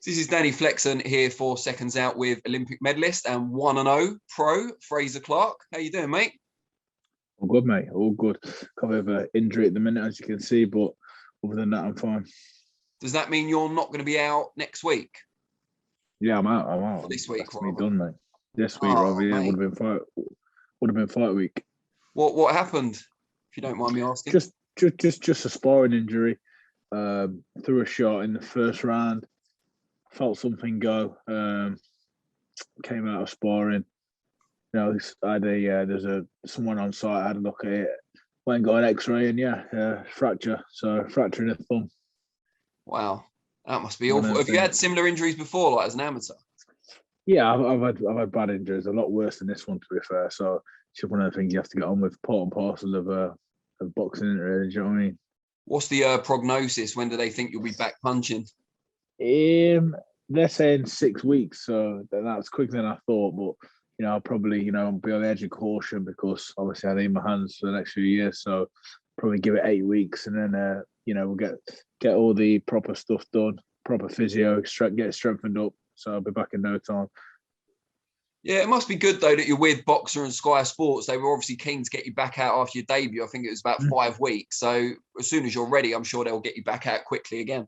This is Danny Flexon here for Seconds Out with Olympic medalist and 1-0 pro Frazer Clarke. How you doing, mate? All good, mate. All good. Got a bit of an injury at the minute, as you can see, but other than that, I'm fine. Does that mean you're not going to be out next week? Yeah, I'm out. I'm out. Or this week, That's me done, mate. This week, Oh, rather. Yeah, mate. would have been fight week. What happened? If you don't mind me asking. Just a sparring injury. Threw a shot in the first round. Felt something go. Came out of sparring. You know, I had someone on site. I had a look at it. Went and got an X-ray, and fracture. So fracturing a thumb. Wow, that must be awful. Have you had similar injuries before, like as an amateur? Yeah, I've had bad injuries, a lot worse than this one, to be fair. So it's just one of the things you have to get on with, part and parcel of boxing, really. Do you know what I mean? What's the prognosis? When do they think you'll be back punching? They're saying 6 weeks, so that's quicker than I thought. But I'll probably be on the edge of caution because obviously I need my hands for the next few years. So probably give it 8 weeks, and then we'll get all the proper stuff done, proper physio, get strengthened up. So I'll be back in no time. Yeah, it must be good though that you're with Boxer and Sky Sports. They were obviously keen to get you back out after your debut. I think it was about 5 weeks. So as soon as you're ready, I'm sure they'll get you back out quickly again.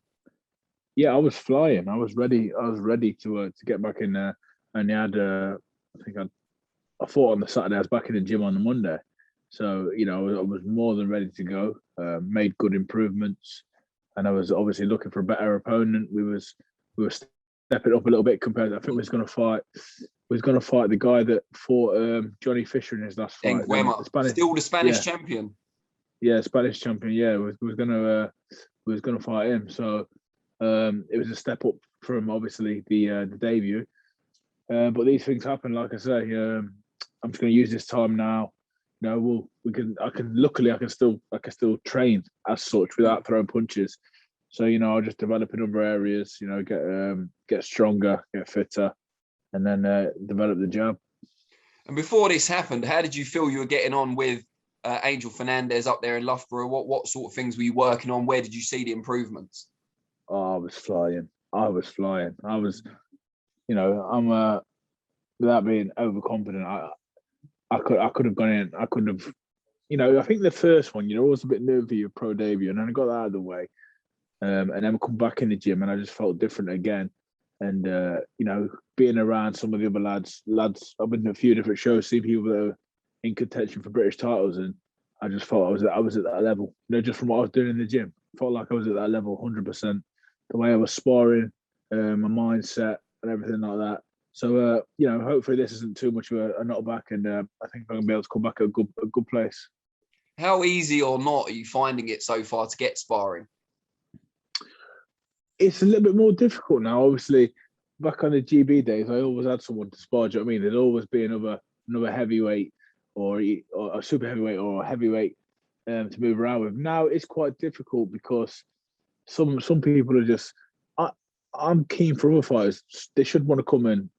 Yeah, I was flying. I was ready. I was ready to get back in there. And they had, I fought on the Saturday. I was back in the gym on the Monday, so I was more than ready to go. Made good improvements, and I was obviously looking for a better opponent. We were stepping up a little bit compared. I think we was going to fight. We was going to fight the guy that fought Johnny Fisher in his last fight. Still the Spanish champion. Yeah, Spanish champion. Yeah, we was going to fight him. So. It was a step up from obviously the debut, but these things happen. Like I say, I'm just going to use this time now. I can still train as such without throwing punches. So I'll just develop in other areas. Get stronger, get fitter, and then develop the jab. And before this happened, how did you feel you were getting on with Angel Fernandez up there in Loughborough? What sort of things were you working on? Where did you see the improvements? Oh, I was flying. I'm without being overconfident. I could have gone in. I could have, I think the first one, I was a bit nervous your pro debut, and then I got that out of the way, and then come back in the gym, and I just felt different again. And being around some of the other lads, I've been to a few different shows, see people that are in contention for British titles, and I just felt I was at that level. Just from what I was doing in the gym, felt like I was at that level, 100%. The way I was sparring, my mindset, and everything like that. So, hopefully this isn't too much of a knockback, and I think I'm going to be able to come back at a good place. How easy or not are you finding it so far to get sparring? It's a little bit more difficult now. Obviously, back on the GB days, I always had someone to spar. Do you know what I mean? There'd always be another heavyweight or a super heavyweight or a heavyweight to move around with. Now it's quite difficult because some people are just. I'm keen for other fighters. They should want to come and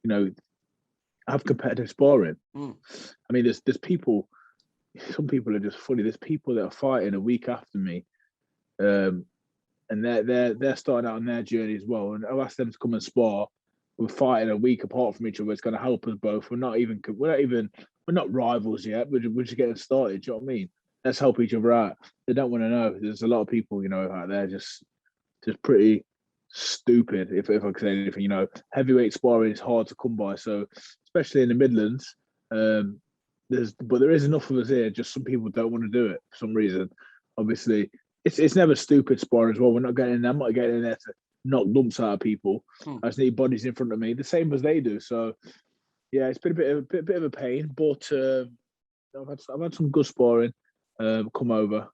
have competitive sparring. I mean, there's people. Some people are just funny. There's people that are fighting a week after me, and they're starting out on their journey as well. And I've asked them to come and spar. We're fighting a week apart from each other. It's going to help us both. We're not rivals yet. We're just getting started. Do you know what I mean? Let's help each other out. They don't want to know. There's a lot of people, out there just pretty stupid, if I can say anything. Heavyweight sparring is hard to come by. So especially in the Midlands, there is enough of us here. Just some people don't want to do it for some reason. Obviously, it's never stupid sparring as well. I'm not getting in there to knock lumps out of people. I just need bodies in front of me, the same as they do. So yeah, it's been a bit of a pain, but I've had some good sparring come over.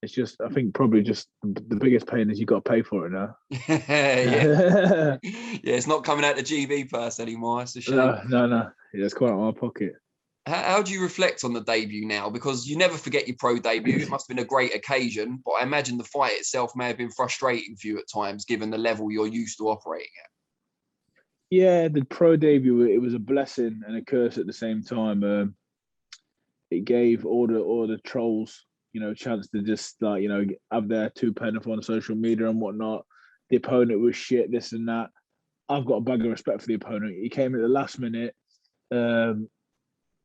It's just, I think probably just the biggest pain is you got to pay for it now. Yeah, it's not coming out the GB purse anymore. It's a shame. No. Yeah, it's quite out of my pocket. How do you reflect on the debut now? Because you never forget your pro debut. It must have been a great occasion, but I imagine the fight itself may have been frustrating for you at times, given the level you're used to operating at. Yeah, the pro debut, it was a blessing and a curse at the same time. It gave all the trolls, a chance to just have their 2 pence on social media and whatnot. The opponent was shit, this and that. I've got a bag of respect for the opponent. He came at the last minute.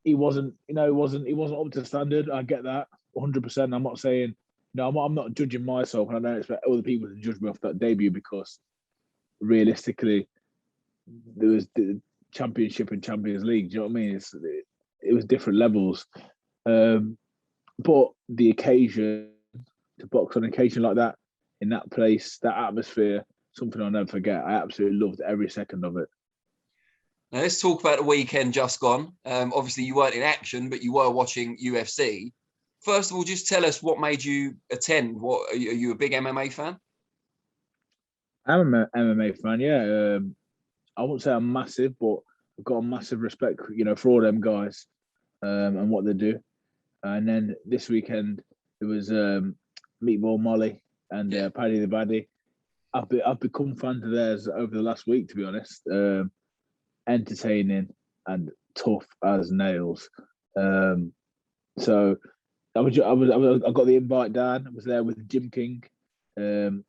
He wasn't, he wasn't up to standard. I get that 100%. I'm not saying, I'm not judging myself, and I don't expect other people to judge me off that debut, because realistically, there was the Championship and Champions League. Do you know what I mean? It was different levels. But the occasion, to box on an occasion like that, in that place, that atmosphere, something I'll never forget. I absolutely loved every second of it. Now let's talk about the weekend just gone. Obviously, you weren't in action, but you were watching UFC. First of all, just tell us what made you attend. What are you a big MMA fan? I'm an MMA fan, yeah. I won't say I'm massive, but I've got a massive respect, for all them guys and what they do. And then this weekend, it was Meatball Molly and Paddy the Baddy. I've become fans of theirs over the last week, to be honest. Entertaining and tough as nails. So I got the invite down. I was there with Jim King, and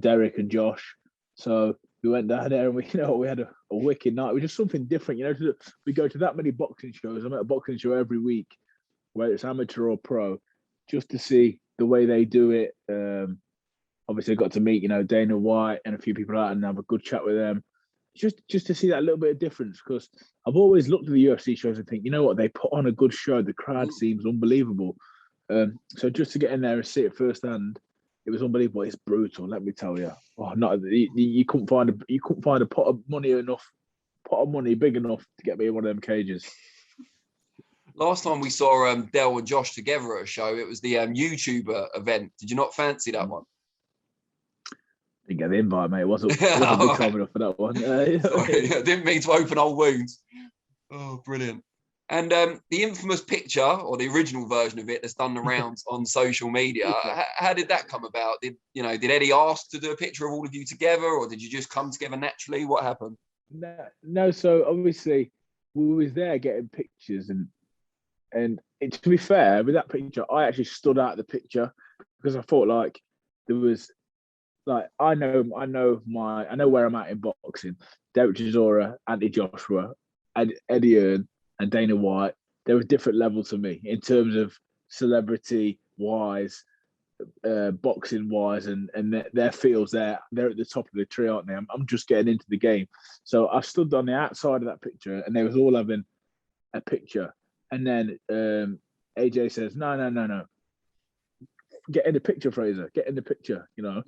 Derek and Josh. So we went down there and we had a wicked night. It was just something different, we go to that many boxing shows. I'm at a boxing show every week, whether it's amateur or pro, just to see the way they do it. Obviously, I got to meet Dana White and a few people out and have a good chat with them. Just to see that little bit of difference, because I've always looked at the UFC shows and think, they put on a good show. The crowd seems unbelievable. So just to get in there and see it firsthand, it was unbelievable. It's brutal, let me tell you. Oh, you couldn't find a pot of money big enough to get me in one of them cages. Last time we saw Del and Josh together at a show, it was the YouTuber event. Did you not fancy that one? Didn't get the invite, mate. It wasn't big time enough for that one. Sorry, I didn't mean to open old wounds. Oh, brilliant. And the infamous picture, or the original version of it that's done the rounds on social media, how did that come about? Did Eddie ask to do a picture of all of you together, or did you just come together naturally? What happened? No, so obviously we was there getting pictures, and to be fair, with that picture, I actually stood out the picture because I thought like there was I know where I'm at in boxing. Derek Chisora, Anthony Joshua, Eddie Hearn, and Dana White. They're a different level to me in terms of celebrity wise, boxing wise, and their fields. They're at the top of the tree, aren't they? I'm just getting into the game, so I stood on the outside of that picture, and they was all having a picture. And then AJ says, "No, get in the picture, Frazer. Get in the picture." Yeah.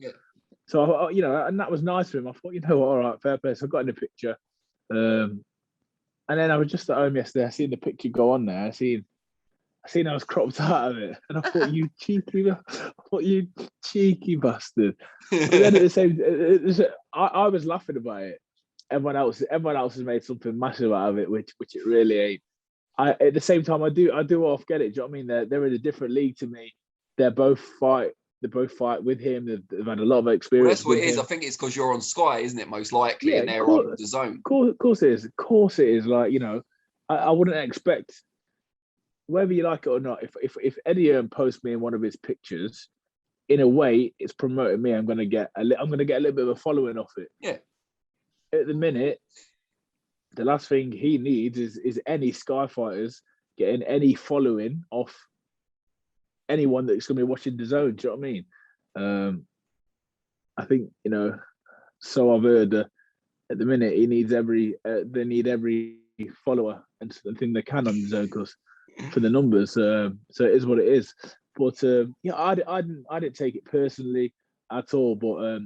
So and that was nice of him. I thought, all right, fair play. So I got in the picture, and then I was just at home yesterday. I seen the picture go on there. I seen I was cropped out of it, and I thought, you cheeky bastard. But then at the same, I was laughing about it. Everyone else has made something massive out of it, which it really ain't. At the same time, I do half get it. Do you know what I mean? They're in a different league to me. They both fight with him. They've had a lot of experience. Well, that's what it is. I think it's because you're on Sky, isn't it? Most likely, and they're on the zone. Of course it is. Of course it is. Like, I wouldn't expect, whether you like it or not, if Eddie Hearn posts me in one of his pictures, in a way, it's promoting me. I'm gonna get a little bit of a following off it. Yeah. At the minute, the last thing he needs is any Sky fighters getting any following off anyone that's going to be watching the zone. Do you know what I mean? I think, so I've heard at the minute they need every follower and thing they can on the zone, because for the numbers. So it is what it is. But I didn't take it personally at all. But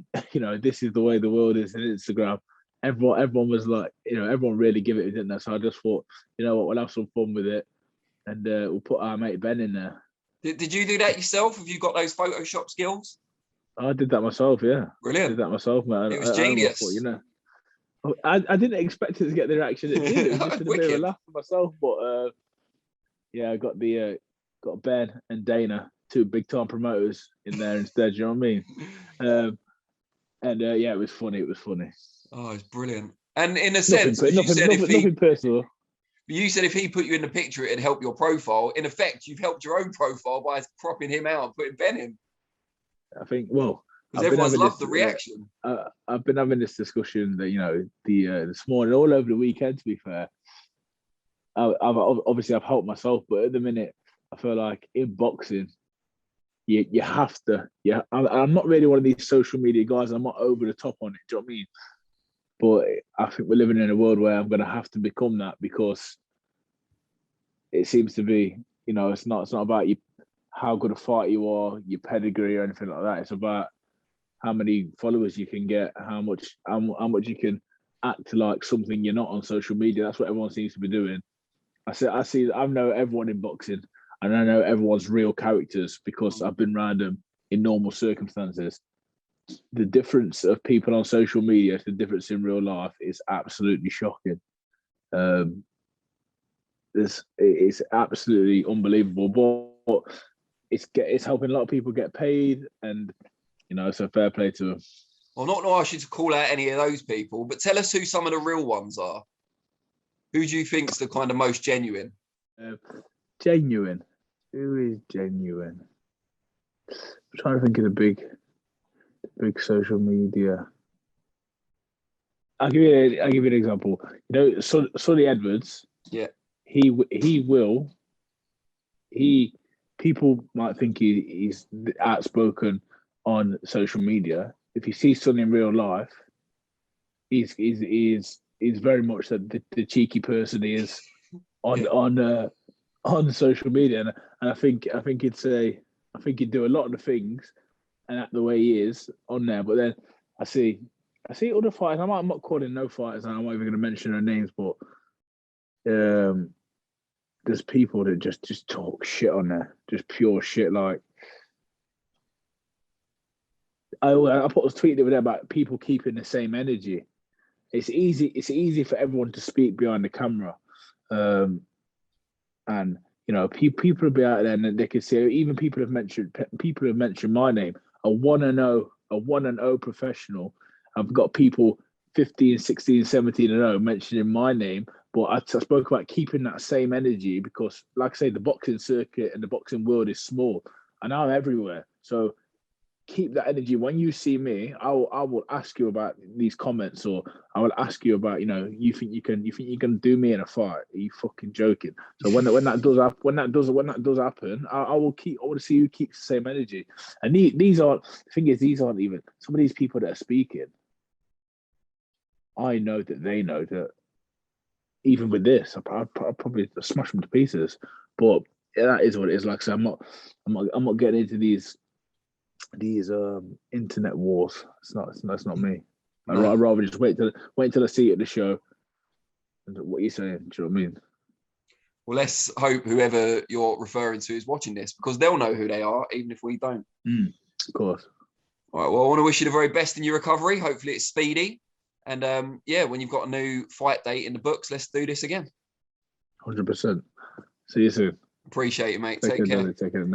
this is the way the world is in Instagram. Everyone was like, everyone really give it, didn't they? So I just thought, what, we'll have some fun with it, and we'll put our mate Ben in there. Did you do that yourself? Have you got those Photoshop skills? I did that myself, yeah. Brilliant. I did that myself, man. It was genius. I didn't expect it to get the reaction it did. It was just a bit of a laugh for myself, but I got got Ben and Dana, two big time promoters, in there instead. You know what I mean? It was funny. It was funny. Oh, it's brilliant. And in a sense, nothing personal. You said if he put you in the picture, it'd help your profile. In effect, you've helped your own profile by cropping him out and putting Ben in. I think, well, Because everyone's loved the reaction. I've been having this discussion that, you know, this morning, all over the weekend, to be fair. I've obviously helped myself, but at the minute, I feel like in boxing, you have to. Yeah, I'm not really one of these social media guys. I'm not over the top on it. Do you know what I mean? But I think we're living in a world where I'm going to have to become that, because it seems to be, you know, it's not about you, how good a fighter you are, your pedigree or anything like that. It's about how many followers you can get, how much you can act like something you're not on social media. That's what everyone seems to be doing. I know everyone in boxing, and I know everyone's real characters because I've been around them in normal circumstances. The difference of people on social media to the difference in real life is absolutely shocking. It's absolutely unbelievable, but it's helping a lot of people get paid, and you know, it's a fair play to them. Well, not to ask you to call out any of those people, but tell us who some of the real ones are. Who do you think's the kind of most genuine? Genuine. Who is genuine? I'm trying to think of the big social media. I'll give you an example. You know, Sonny Edwards. Yeah. People might think he's outspoken on social media. If you see Sonny in real life, he's very much the cheeky person he is on social media, and I think he'd do a lot of the things and act the way he is on there. But then I see other fighters. I'm not calling no fighters, and I'm not even going to mention their names, but there's people that just talk shit on there, just pure shit. Like I put a tweet the other day about people keeping the same energy. It's easy for everyone to speak behind the camera, and you know, people will be out there and they can see. Even people have mentioned my name. A 1-0 professional. I've got people 15, 16, 17 and 0 mentioning my name. But I spoke about keeping that same energy because, like I say, the boxing circuit and the boxing world is small, and I'm everywhere. So keep that energy. When you see me, I will ask you about these comments, or I will ask you about, you know, you think you can do me in a fight? Are you fucking joking? So when that does happen, I want to see who keeps the same energy. And these aren't even some of these people that are speaking. I know that they know that. Even with this, I'd probably smash them to pieces. But that is what it is. Like I said, I'm not getting into these internet wars. That's not me. No. I'd rather just wait till I see it at the show. And what are you saying? Do you know what I mean? Well, let's hope whoever you're referring to is watching this, because they'll know who they are, even if we don't. Of course. All right. Well, I want to wish you the very best in your recovery. Hopefully it's speedy. And when you've got a new fight date in the books, let's do this again. 100%. See you soon. Appreciate it, mate. Take care. Take care.